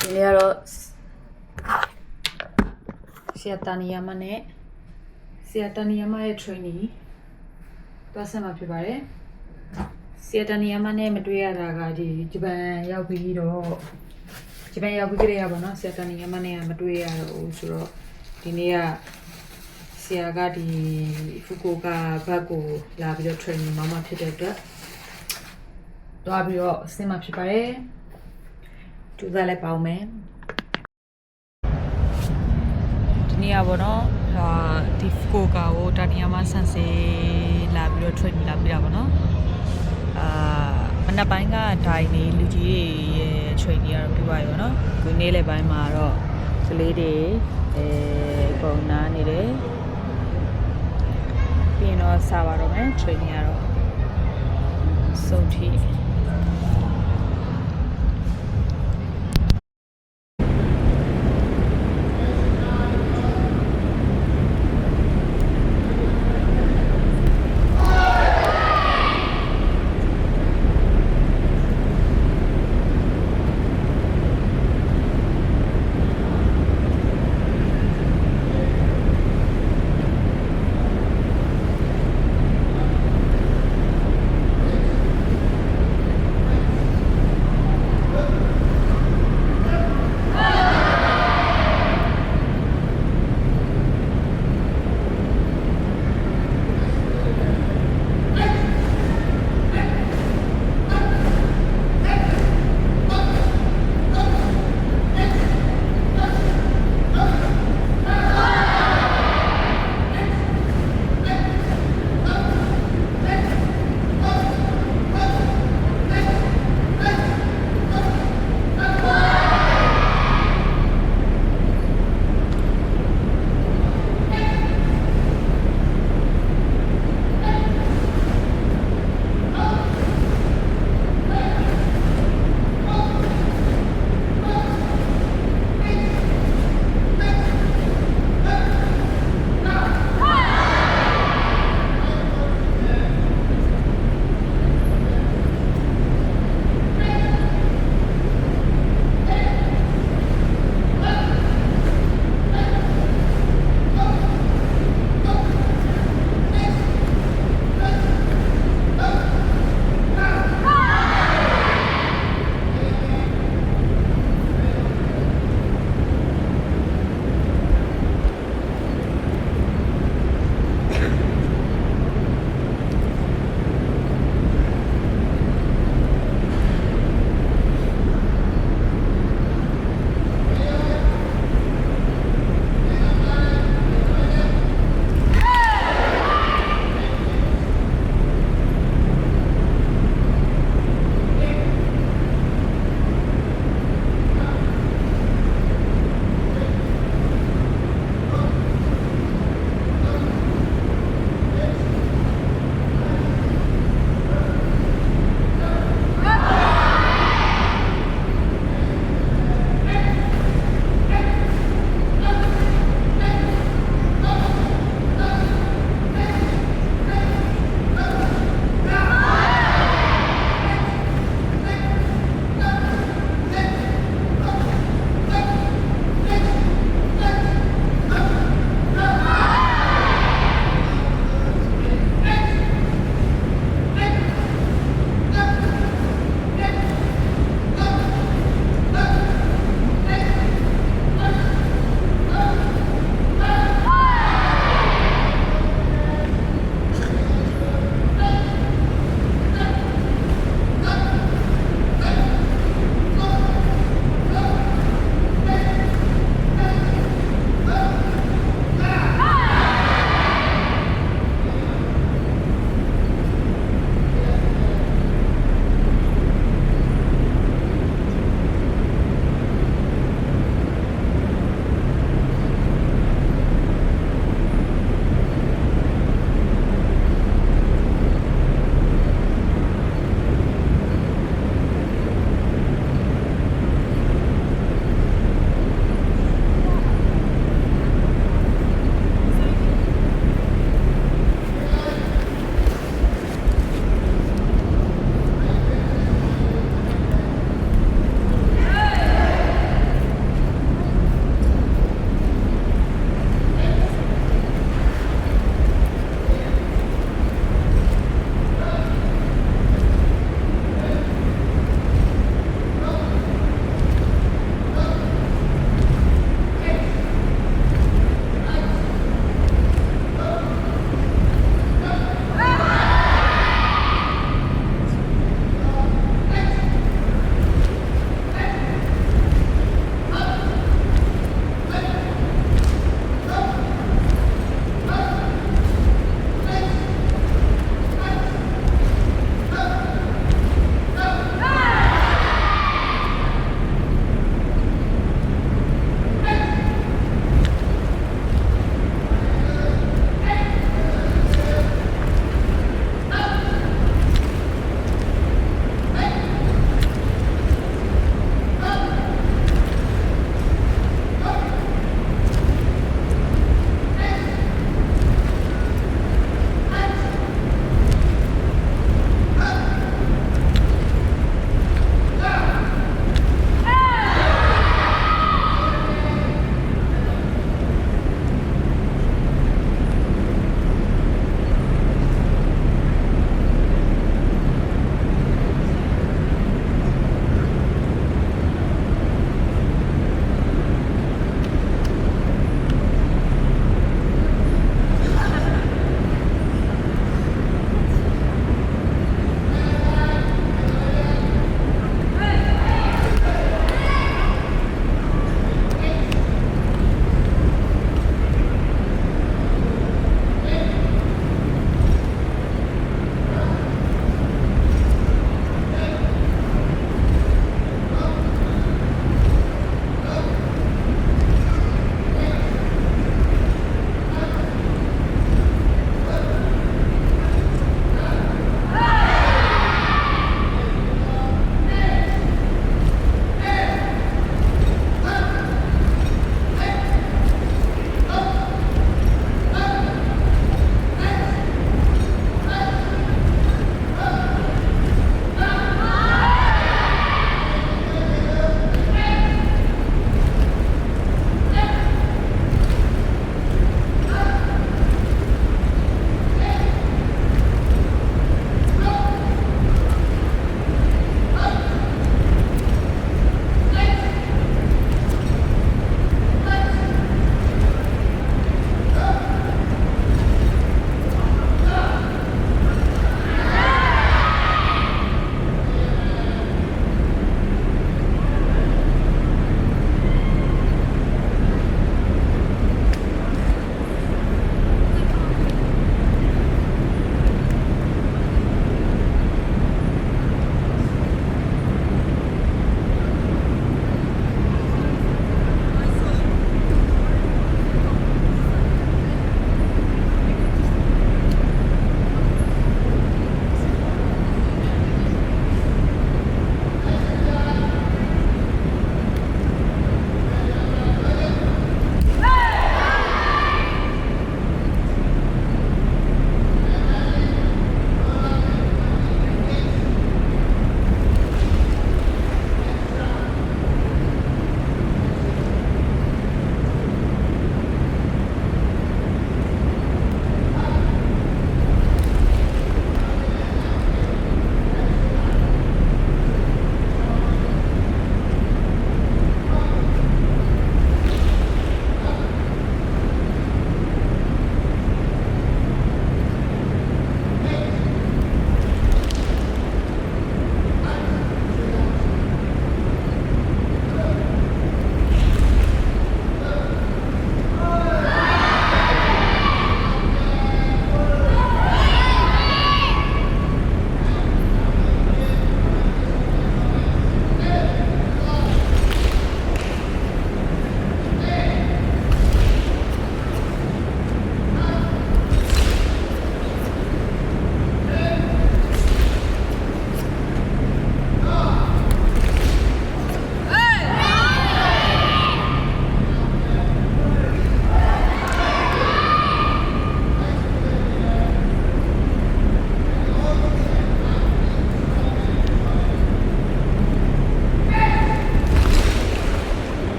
ဒီနေ့ကတော့ဆရာတန်နီယာမနဲ့ဆရာတန်နီယာမရဲ့ training သွားဆက်မှာဖြစ်ပါတယ်ဆရာတန်နီယာမနဲ့မတွေ့ရတာကဒီဂျပန်ရောက်ပြီးတော့ဂျပန်ရောက်ပြီးကြရပါတော့ဆရာတန်နီယာမနဲ့မတွေ့ရတော့ဘူးဆိုတော့ဒီနေ့ကဆရာကဒီဖူကိုကာဘတ်ကိုလာပြီးတော့ training မှာဖြစ်တဲ့အတွက်တွားပြီးတော့ဆင်းမှာဖြစ်ပါတယ်ကျူးစားလိုက်ပါဦးမယ်ဒီနေ့ကပေါ့နော်ဒီဖူကိုကာကိုတာနီယာမဆန်စေးလာပြီးတော့ training လာပြီးတာပေါ့နော်မနက်ပိုင်းကဒိုင်နေလူကြီးတွေရဲ့ training ကတော့ပြပါရောနော်ဒီနေ့လည်းပိုင်းမှာတော့ကလေးတွေပုံနာနေတယ်ပြီးရင်တော့စပါတော့မယ် training ကတော့စုံထိ